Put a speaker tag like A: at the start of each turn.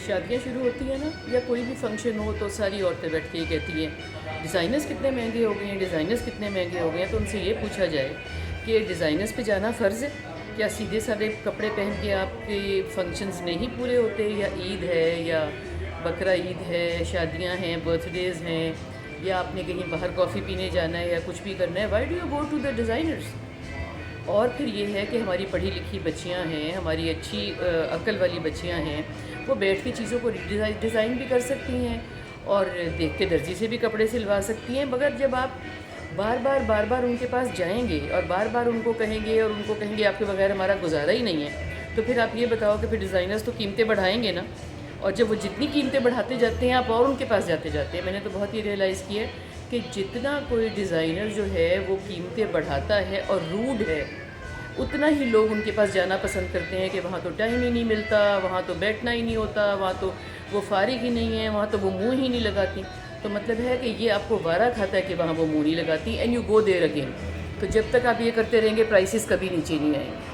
A: شادیاں شروع ہوتی ہیں نا یا کوئی بھی فنکشن ہو تو ساری عورتیں بیٹھ کے یہ کہتی ہیں ڈیزائنرز کتنے مہنگے ہو گئے ہیں، ڈیزائنرز کتنے مہنگے ہو گئے ہیں. تو ان سے یہ پوچھا جائے کہ ڈیزائنرز پہ جانا فرض ہے؟ کیا سیدھے سادے کپڑے پہن کے آپ کے فنکشنز نہیں پورے ہوتے؟ یا عید ہے یا بقرہ عید ہے، شادیاں ہیں، برتھ ڈیز ہیں، یا آپ نے کہیں باہر کافی پینے جانا ہے یا کچھ بھی کرنا ہے، why do you go to the designers? اور پھر یہ ہے کہ ہماری پڑھی لکھی بچیاں ہیں، ہماری اچھی عقل والی بچیاں ہیں، وہ بیٹھ کے چیزوں کو ڈیزائن بھی کر سکتی ہیں اور دیکھ کے درزی سے بھی کپڑے سلوا سکتی ہیں. مگر جب آپ بار بار ان کے پاس جائیں گے اور بار بار ان کو کہیں گے اور ان کو کہیں گے آپ کے بغیر ہمارا گزارا ہی نہیں ہے، تو پھر آپ یہ بتاؤ کہ پھر ڈیزائنرز تو قیمتیں بڑھائیں گے نا. اور جب وہ جتنی قیمتیں بڑھاتے جاتے ہیں آپ اور ان کے پاس جاتے ہیں. میں نے تو بہت ہی ریئلائز کیا ہے کہ جتنا کوئی ڈیزائنر جو ہے وہ قیمتیں بڑھاتا ہے اور روڈ ہے، اتنا ہی لوگ ان کے پاس جانا پسند کرتے ہیں کہ وہاں تو ٹائم ہی نہیں ملتا، وہاں تو بیٹھنا ہی نہیں ہوتا، وہاں تو وہ فارغ ہی نہیں ہے، وہاں تو وہ منہ ہی نہیں لگاتی. تو مطلب ہے کہ یہ آپ کو وارہ کھاتا ہے کہ وہاں وہ منہ نہیں لگاتی، and you go there again. تو جب تک آپ یہ کرتے رہیں گے پرائسز کبھی نیچے نہیں آئیں گے.